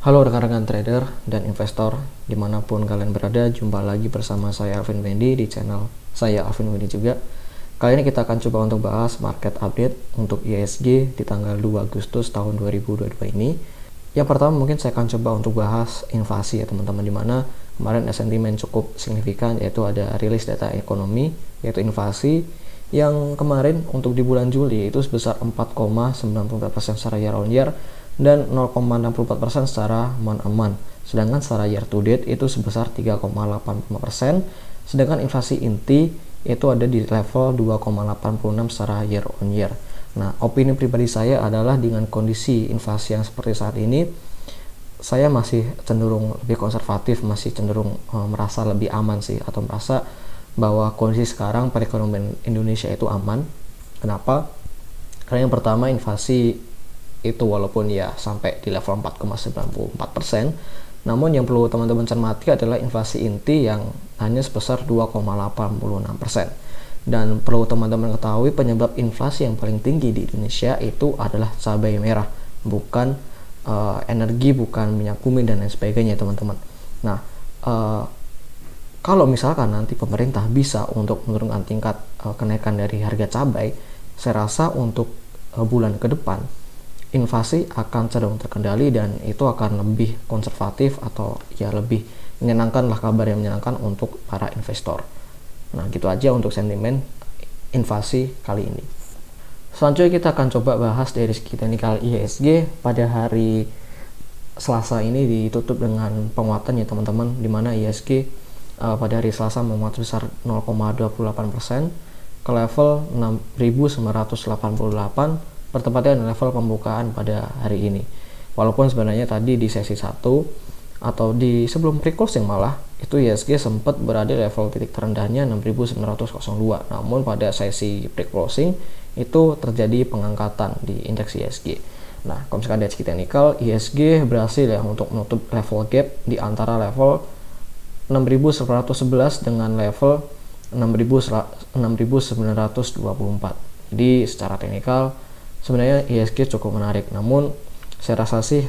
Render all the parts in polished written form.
Halo rekan-rekan trader dan investor dimanapun kalian berada, jumpa lagi bersama saya Alvin Wendy di channel saya Alvin Wendy juga. Kali ini kita akan coba untuk bahas market update untuk IHSG di tanggal 2 Agustus tahun 2022 ini. Yang pertama mungkin saya akan coba untuk bahas inflasi ya teman-teman, dimana kemarin ada sentimen cukup signifikan, yaitu ada rilis data ekonomi yaitu inflasi yang kemarin untuk di bulan Juli itu sebesar 4,94% secara year on year dan 0,64% secara month on month. Sedangkan secara year to date itu sebesar 3,85%, sedangkan inflasi inti itu ada di level 2,86 secara year on year. Nah, opini pribadi saya adalah dengan kondisi inflasi yang seperti saat ini, saya masih cenderung lebih konservatif, masih cenderung merasa lebih aman sih, atau merasa bahwa kondisi sekarang perekonomian Indonesia itu aman. Kenapa? Karena yang pertama, inflasi itu walaupun ya sampai di level 4,94%, namun yang perlu teman-teman cermati adalah inflasi inti yang hanya sebesar 2,86%. Dan perlu teman-teman ketahui, penyebab inflasi yang paling tinggi di Indonesia itu adalah cabai merah, bukan energi, bukan minyak bumi dan lain sebagainya teman-teman. Nah, kalau misalkan nanti pemerintah bisa untuk menurunkan tingkat kenaikan dari harga cabai, saya rasa untuk bulan ke depan inflasi akan cenderung terkendali dan itu akan lebih konservatif, atau ya lebih menyenangkan lah, kabar yang menyenangkan untuk para investor. Nah, gitu aja untuk sentimen inflasi kali ini. Selanjutnya kita akan coba bahas dari segi teknikal IHSG. Pada hari Selasa ini ditutup dengan penguatan ya teman-teman, dimana IHSG pada hari Selasa menguat sebesar 0,28% ke level 6.988, bertepatan dengan level pembukaan pada hari ini. Walaupun sebenarnya tadi di sesi 1 atau di sebelum pre-closing malah itu IHSG sempat berada di level titik terendahnya 6.902, namun pada sesi pre-closing itu terjadi pengangkatan di indeks IHSG. Nah, kalau misalkan dari segi teknikal, IHSG berhasil ya untuk menutup level gap di antara level 6.911 dengan level 6.924. Jadi secara teknikal sebenarnya IHSG cukup menarik, namun saya rasa sih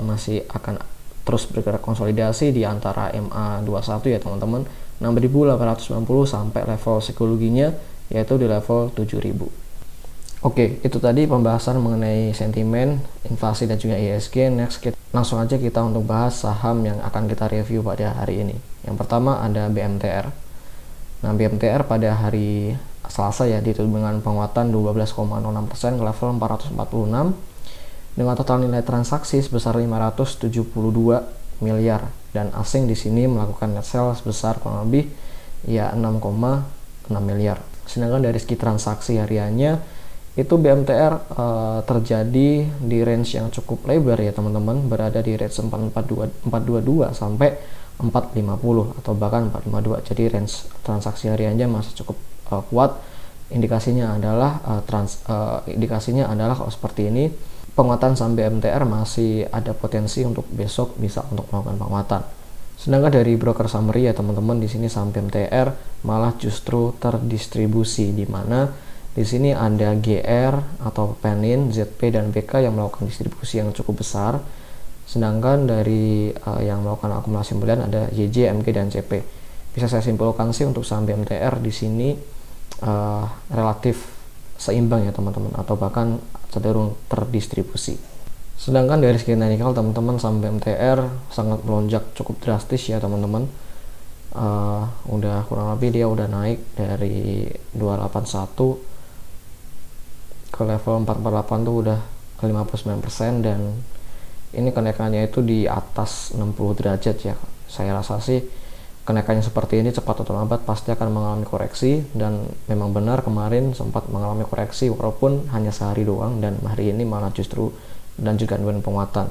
masih akan terus bergerak konsolidasi di antara MA21 ya teman-teman, 6.890 sampai level psikologinya yaitu di level 7.000. Oke, itu tadi pembahasan mengenai sentimen, inflasi dan juga IHSG. Next, langsung aja kita untuk bahas saham yang akan kita review pada hari ini. Yang pertama ada BMTR. Nah, BMTR pada hari Selasa ya ditutup dengan penguatan 12,06% ke level 446 dengan total nilai transaksi sebesar 572 miliar, dan asing di sini melakukan net sale sebesar kurang lebih ya 6,6 miliar. Sedangkan dari segi transaksi hariannya itu BMTR terjadi di range yang cukup lebar ya teman-teman, berada di range 422 sampai 450 atau bahkan 452. Jadi range transaksi hariannya masih cukup kuat. Indikasinya adalah kalau seperti ini, penguatan saham BMTR masih ada potensi untuk besok bisa untuk melakukan penguatan. Sedangkan dari broker summary ya teman-teman, di sini saham BMTR malah justru terdistribusi, di mana di sini ada GR atau Penin, ZP dan BK yang melakukan distribusi yang cukup besar. Sedangkan dari yang melakukan akumulasi pembelian ada YJ, MG dan CP. Bisa saya simpulkan sih untuk saham BMTR di sini relatif seimbang ya teman-teman, atau bahkan cenderung terdistribusi. Sedangkan dari segi teknikal teman-teman, saham BMTR sangat melonjak cukup drastis ya teman-teman. Udah kurang lebih dia udah naik dari 281 ke level 448 tuh udah 59%, dan ini kenaikannya itu di atas 60 derajat ya. Saya rasa sih kenaikannya seperti ini cepat atau lambat pasti akan mengalami koreksi, dan memang benar kemarin sempat mengalami koreksi walaupun hanya sehari doang, dan hari ini malah justru dan juga dengan penguatan.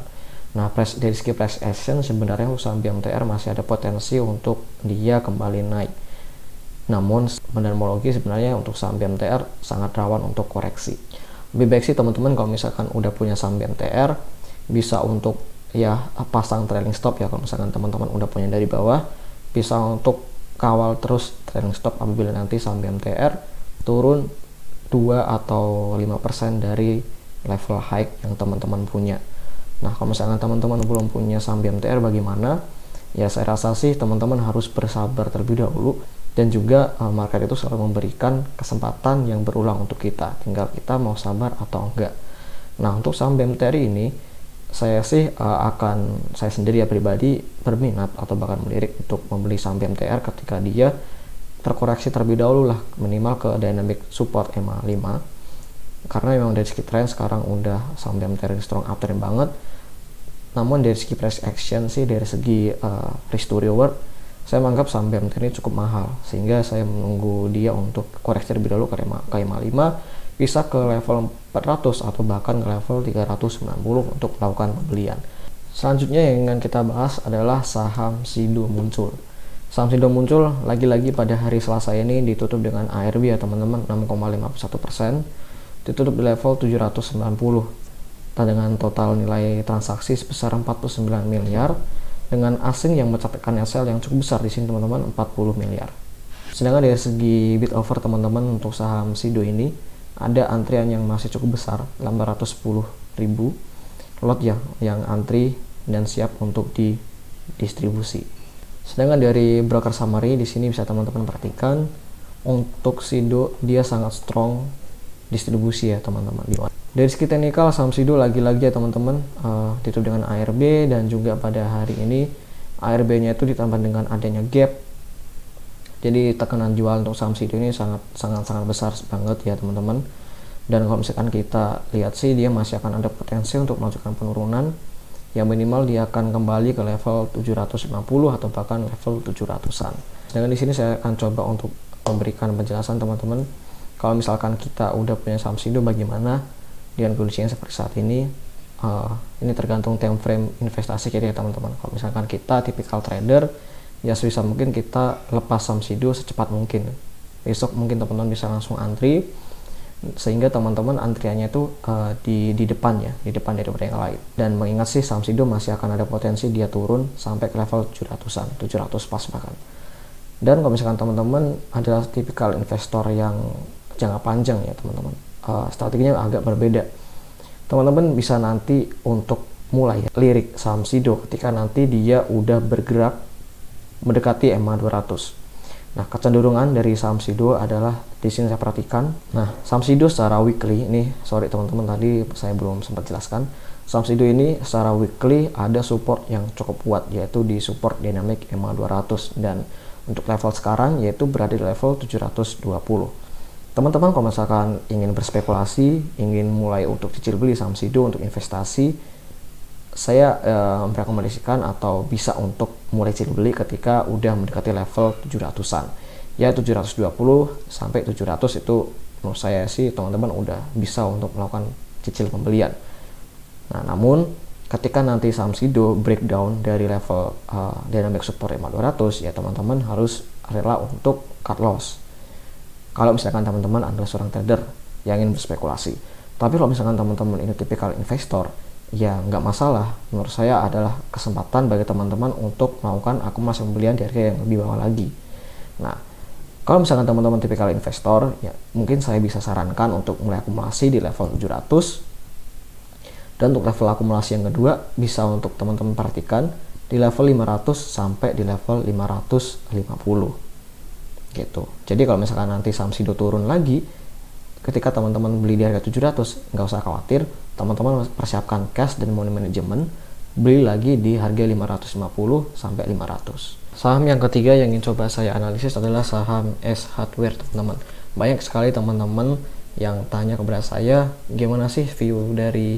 Nah, dari segi price action sebenarnya saham BMTR masih ada potensi untuk dia kembali naik. Namun menurut sebenarnya untuk saham BMTR sangat rawan untuk koreksi. Lebih baik sih teman-teman kalau misalkan udah punya saham BMTR bisa untuk ya pasang trailing stop ya. Kalau misalkan teman-teman udah punya dari bawah, bisa untuk kawal terus trailing stop apabila nanti saham BMTR turun 2 atau 5% dari level high yang teman-teman punya. Nah, kalau misalkan teman-teman belum punya saham BMTR bagaimana? Ya saya rasa sih teman-teman harus bersabar terlebih dahulu, dan juga market itu selalu memberikan kesempatan yang berulang untuk kita, tinggal kita mau sabar atau enggak. Nah, untuk saham BMTR ini saya sih saya sendiri ya pribadi berminat atau bahkan melirik untuk membeli saham BMTR ketika dia terkoreksi terlebih dahulu lah, minimal ke dynamic support EMA 5, karena memang dari segi trend sekarang udah saham BMTR strong uptrend banget. Namun dari segi price action sih, dari segi risk to reward, saya menganggap saham BMTR ini cukup mahal, sehingga saya menunggu dia untuk koreksi lebih dahulu ke EMA 5, bisa ke level 400 atau bahkan ke level 390 untuk melakukan pembelian. Selanjutnya yang ingin kita bahas adalah saham Sido Muncul. Saham Sido Muncul lagi-lagi pada hari Selasa ini ditutup dengan ARB ya teman-teman, 6,51%, ditutup di level 790. Dengan total nilai transaksi sebesar 49 miliar, dengan asing yang mencatatkan sell yang cukup besar di sini teman-teman, 40 miliar. Sedangkan dari segi bid offer teman-teman untuk saham Sido ini ada antrian yang masih cukup besar, 810.000 lot ya yang antri dan siap untuk didistribusi. Sedangkan dari broker summary di sini bisa teman-teman perhatikan, untuk Sido dia sangat strong distribusi ya teman-teman. Dari segi teknikal saham Sido lagi-lagi ya teman-teman, ditutup dengan ARB, dan juga pada hari ini ARB-nya itu ditambah dengan adanya gap. Jadi tekanan jual untuk saham Sido ini sangat besar banget ya teman-teman. Dan kalau misalkan kita lihat sih, dia masih akan ada potensi untuk melakukan penurunan. Yang minimal dia akan kembali ke level 750 atau bahkan level 700-an. Sedangkan di sini saya akan coba untuk memberikan penjelasan teman-teman. Kalau misalkan kita udah punya saham Sido bagaimana dengan kondisi yang seperti saat ini. Ini tergantung time frame investasi kita ya teman-teman. Kalau misalkan kita tipikal trader, ya sebisa mungkin kita lepas saham Sido secepat mungkin. Besok mungkin teman-teman bisa langsung antri, sehingga teman-teman antriannya itu di depan ya, di depan daripada yang lain. Dan mengingat sih saham Sido masih akan ada potensi dia turun sampai ke level 700-an, 700 pas bahkan. Dan kalau misalkan teman-teman adalah tipikal investor yang jangka panjang ya teman-teman, strateginya agak berbeda. Teman-teman bisa nanti untuk mulai lirik saham Sido ketika nanti dia udah bergerak mendekati EMA 200. Nah, kecenderungan dari saham Sido adalah di sini saya perhatikan. Nah, saham Sido secara weekly ini, sorry teman-teman tadi saya belum sempat jelaskan. Saham Sido ini secara weekly ada support yang cukup kuat, yaitu di support dynamic EMA 200, dan untuk level sekarang yaitu berada di level 720. Teman-teman kalau misalkan ingin berspekulasi, ingin mulai untuk cicil beli saham Sido untuk investasi, saya merekomendasikan atau bisa untuk mulai cicil beli ketika udah mendekati level 700-an. Ya 720 sampai 700 itu menurut saya sih teman-teman udah bisa untuk melakukan cicil pembelian. Nah, namun ketika nanti saham Sido breakdown dari level dynamic support EMA 200, ya teman-teman harus rela untuk cut loss. Kalau misalkan teman-teman adalah seorang trader yang ingin berspekulasi. Tapi kalau misalkan teman-teman ini tipikal investor, ya nggak masalah. Menurut saya adalah kesempatan bagi teman-teman untuk melakukan akumulasi pembelian di harga yang lebih bawah lagi. Nah, kalau misalkan teman-teman tipikal investor, ya mungkin saya bisa sarankan untuk mulai akumulasi di level 700. Dan untuk level akumulasi yang kedua, bisa untuk teman-teman perhatikan di level 500 sampai di level 550. Gitu. Jadi kalau misalkan nanti saham Sido turun lagi, ketika teman-teman beli di harga 700, nggak usah khawatir, teman-teman persiapkan cash dan money management, beli lagi di harga 550 sampai 500. Saham yang ketiga yang ingin coba saya analisis adalah saham S Hardware teman-teman. Banyak sekali teman-teman yang tanya kepada saya, gimana sih view dari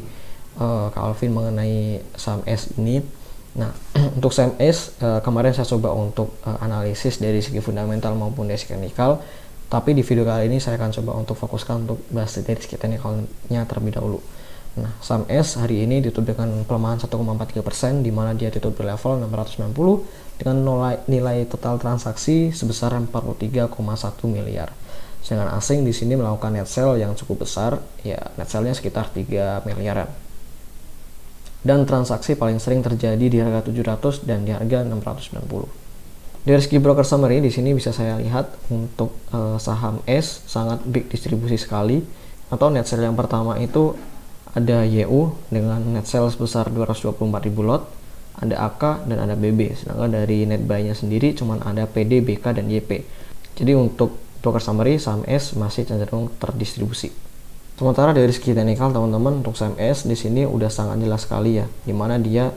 Kak Alvin mengenai saham S ini. Nah, untuk saham S kemarin saya coba untuk analisis dari segi fundamental maupun dari segi teknikal, tapi di video kali ini saya akan coba untuk fokuskan untuk bahas dari segi teknikalnya terlebih dahulu. Nah, saham S hari ini ditutup dengan pelemahan 1,43%, di mana dia ditutup di level 690 dengan nilai total transaksi sebesar 43,1 miliar. Sedangkan asing di sini melakukan net sell yang cukup besar, ya net sell-nya sekitar 3 miliaran. Dan transaksi paling sering terjadi di harga 700 dan di harga 690. Dari segi broker summary di sini bisa saya lihat untuk saham S sangat big distribusi sekali, atau net sell yang pertama itu ada YU dengan net sale sebesar 224.000 lot, ada AK dan ada BB. Sedangkan dari net buy-nya sendiri cuman ada PD, BK dan YP. Jadi untuk broker summary saham S masih cenderung terdistribusi. Sementara dari segi teknikal teman-teman, untuk saham S di sini udah sangat jelas sekali ya, dimana dia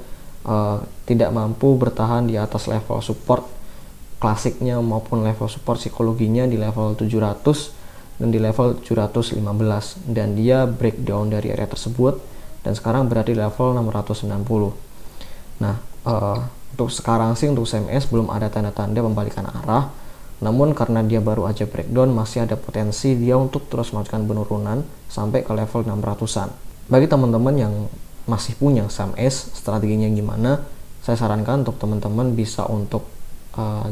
tidak mampu bertahan di atas level support klasiknya maupun level support psikologinya di level 700 dan di level 715, dan dia breakdown dari area tersebut dan sekarang berada di level 690. Nah, untuk sekarang sih untuk CMS belum ada tanda-tanda pembalikan arah, namun karena dia baru aja breakdown masih ada potensi dia untuk terus melakukan penurunan sampai ke level 600-an. Bagi teman-teman yang masih punya CMS, strateginya gimana? Saya sarankan untuk teman-teman bisa untuk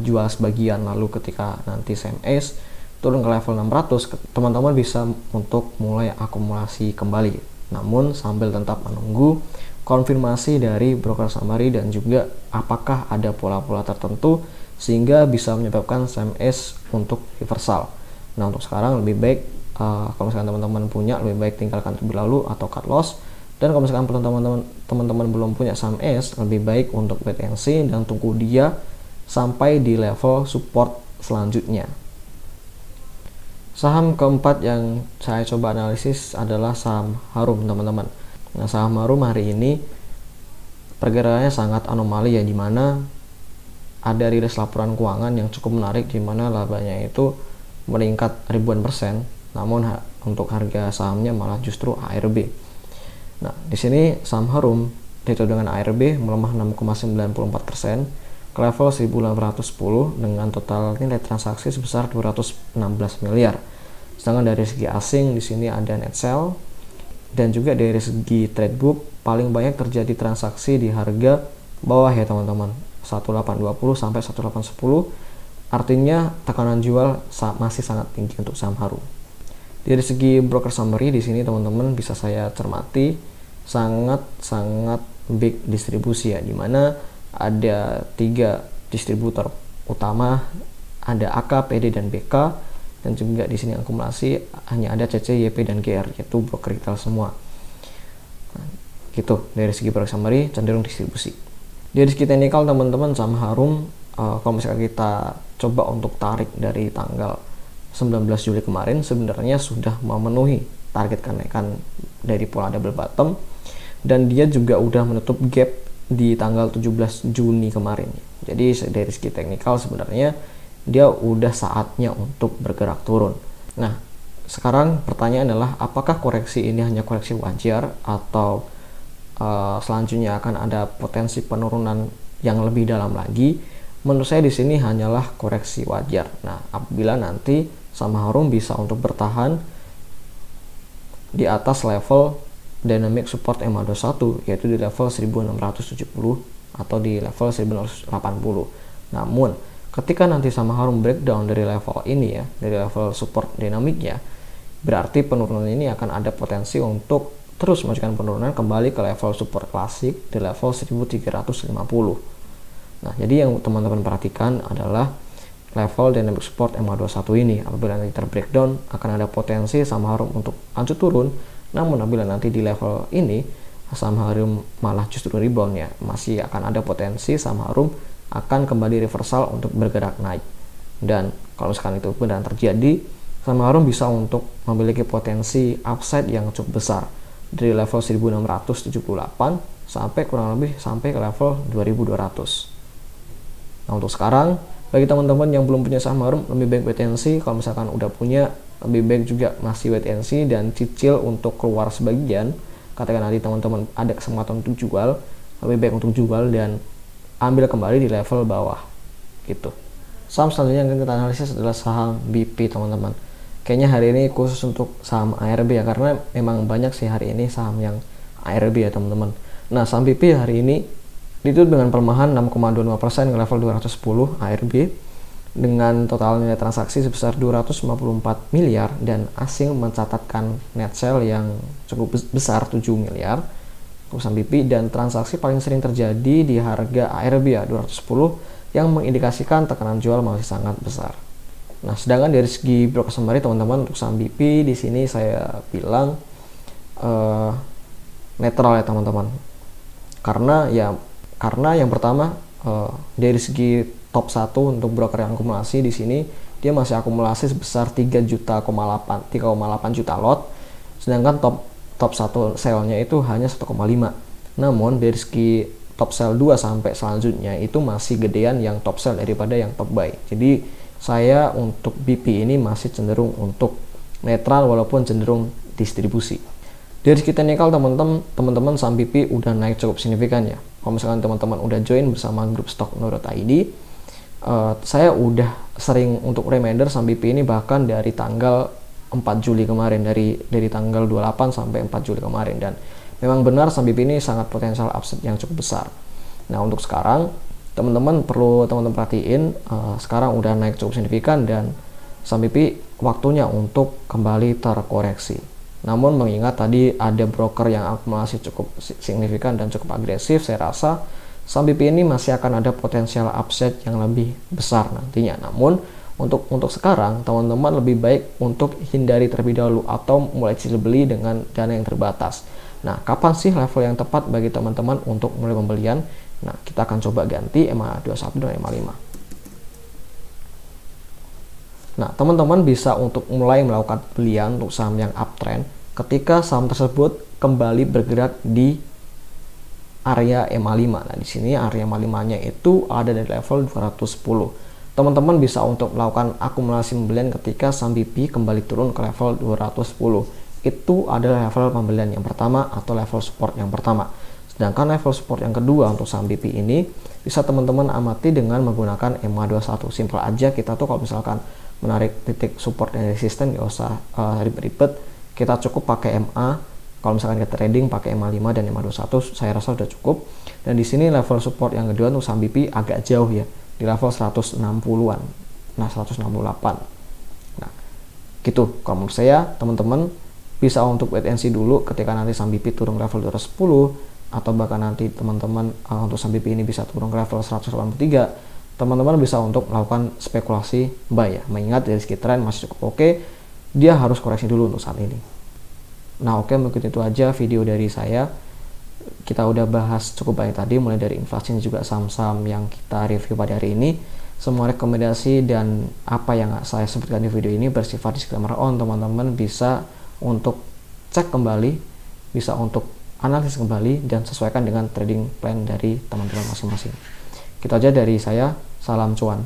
jual sebagian, lalu ketika nanti CMS turun ke level 600, teman-teman bisa untuk mulai akumulasi kembali, namun sambil tetap menunggu konfirmasi dari broker summary dan juga apakah ada pola-pola tertentu sehingga bisa menyebabkan CMS untuk reversal. Nah, untuk sekarang lebih baik kalau misalkan teman-teman punya, lebih baik tinggalkan terlebih dahulu atau cut loss, dan kalau misalkan teman-teman belum punya CMS, lebih baik untuk wait and see dan tunggu dia sampai di level support selanjutnya. Saham keempat yang saya coba analisis adalah saham Harum, teman-teman. Nah, saham Harum hari ini pergerakannya sangat anomali ya, dimana ada rilis laporan keuangan yang cukup menarik, dimana labanya itu meningkat ribuan persen, namun untuk harga sahamnya malah justru ARB. Nah, di sini saham Harum dihitung dengan ARB melemah 6,94% ke level 1810 dengan total nilai transaksi sebesar 216 miliar. Sedangkan dari segi asing di sini ada net sell, dan juga dari segi trade book paling banyak terjadi transaksi di harga bawah ya teman-teman, 1820 sampai 1810. Artinya tekanan jual masih sangat tinggi untuk saham Harum. Dari segi broker summary di sini teman-teman bisa saya cermati sangat big distribusi ya, dimana ada 3 distributor utama, ada AK, PD dan BK, dan juga di sini akumulasi hanya ada CC, YP dan GR, yaitu broker retail semua. Nah, gitu dari segi broker summary cenderung distribusi. Dari segi teknikal teman-teman, saham Harum kalau misalkan kita coba untuk tarik dari tanggal 19 Juli kemarin sebenarnya sudah memenuhi target kenaikan dari pola double bottom, dan dia juga udah menutup gap di tanggal 17 Juni kemarin. Jadi dari segi teknikal sebenarnya dia udah saatnya untuk bergerak turun. Nah, sekarang pertanyaan adalah apakah koreksi ini hanya koreksi wajar atau selanjutnya akan ada potensi penurunan yang lebih dalam lagi? Menurut saya di sini hanyalah koreksi wajar. Nah, apabila nanti saham Harum bisa untuk bertahan di atas level dynamic support MA21, yaitu di level 1670 atau di level 1980. Namun ketika nanti saham Harum breakdown dari level ini ya, dari level support dinamiknya, berarti penurunan ini akan ada potensi untuk terus menunjukkan penurunan kembali ke level support klasik di level 1350. Nah, jadi yang teman-teman perhatikan adalah level dynamic support MA21 ini. Apabila nanti terbreakdown, akan ada potensi saham Harum untuk lanjut turun. Namun apabila nanti di level ini saham Harum malah justru rebound ya, masih akan ada potensi saham Harum akan kembali reversal untuk bergerak naik. Dan kalau sekarang itu benar terjadi, saham Harum bisa untuk memiliki potensi upside yang cukup besar dari level 1678 sampai kurang lebih sampai ke level 2200. Nah, untuk sekarang bagi teman-teman yang belum punya saham Harum, lebih baik wait and see. Kalau misalkan udah punya, lebih baik juga masih wait and see dan cicil untuk keluar sebagian. Katakan nanti teman-teman ada kesempatan untuk jual, lebih baik untuk jual dan ambil kembali di level bawah gitu. Saham selanjutnya yang kita analisis adalah saham BP, teman-teman. Kayaknya hari ini khusus untuk saham ARB ya, karena memang banyak sih hari ini saham yang ARB ya teman-teman. Nah, saham BP hari ini ditutup dengan pelemahan 6,25% ke level 210 ARB dengan total nilai transaksi sebesar 254 miliar dan asing mencatatkan net sale yang cukup besar 7 miliar untuk saham BP, dan transaksi paling sering terjadi di harga ARB ya 210 yang mengindikasikan tekanan jual masih sangat besar. Nah, sedangkan dari segi broker summary teman-teman untuk saham BP di sini saya bilang netral ya teman-teman. Karena yang pertama dari segi top 1 untuk broker yang akumulasi di sini dia masih akumulasi sebesar 3,8 juta lot, sedangkan top 1 sell-nya itu hanya 1,5. Namun dari segi top sell 2 sampai selanjutnya itu masih gedean yang top sell daripada yang top buy. Jadi saya untuk BP ini masih cenderung untuk netral walaupun cenderung distribusi. Dari segi teknikal teman-teman saham BP udah naik cukup signifikan ya. Kalau misalkan teman-teman udah join bersama grup Stockno.id, saya udah sering untuk reminder saham BP ini bahkan dari tanggal 4 Juli kemarin, dari tanggal 28 sampai 4 Juli kemarin, dan memang benar saham BP ini sangat potensial upside yang cukup besar. Nah untuk sekarang teman-teman perlu perhatiin, sekarang udah naik cukup signifikan dan saham BP waktunya untuk kembali terkoreksi. Namun mengingat tadi ada broker yang akumulasi cukup signifikan dan cukup agresif, saya rasa saham BP ini masih akan ada potensial upside yang lebih besar nantinya. Namun untuk sekarang teman-teman lebih baik untuk hindari terlebih dahulu atau mulai cicil beli dengan dana yang terbatas. Nah, kapan sih level yang tepat bagi teman-teman untuk mulai pembelian? Nah, kita akan coba ganti MA21 dan MA5. Nah, teman-teman bisa untuk mulai melakukan pembelian untuk saham yang uptrend ketika saham tersebut kembali bergerak di area MA5. Nah, di sini area MA5-nya itu ada dari level 210. Teman-teman bisa untuk melakukan akumulasi pembelian ketika saham BP kembali turun ke level 210. Itu adalah level pembelian yang pertama atau level support yang pertama. Sedangkan level support yang kedua untuk saham BP ini bisa teman-teman amati dengan menggunakan MA21. Simpel aja, kita tuh kalau misalkan menarik titik support dan resisten nggak usah ribet-ribet, kita cukup pakai MA. Kalau misalkan kita trading pakai MA5 dan MA21, saya rasa sudah cukup. Dan di sini level support yang kedua untuk saham BP agak jauh ya, di level 160-an. Nah, 168. Nah, gitu. Kalau menurut saya, teman-teman bisa untuk wait and see dulu ketika nanti saham BP turun level 210, atau bahkan nanti teman-teman untuk saham BP ini bisa turun ke level 183. Teman-teman bisa untuk melakukan spekulasi buy ya, mengingat dari segi tren masih cukup oke, dia harus koreksi dulu untuk saat ini. Nah oke, mungkin itu aja video dari saya. Kita udah bahas cukup banyak tadi, mulai dari inflasi dan juga saham-saham yang kita review pada hari ini. Semua rekomendasi dan apa yang saya sebutkan di video ini bersifat disclaimer on. Teman-teman bisa untuk cek kembali, bisa untuk analisis kembali dan sesuaikan dengan trading plan dari teman-teman masing-masing. Gitu aja dari saya, salam cuan.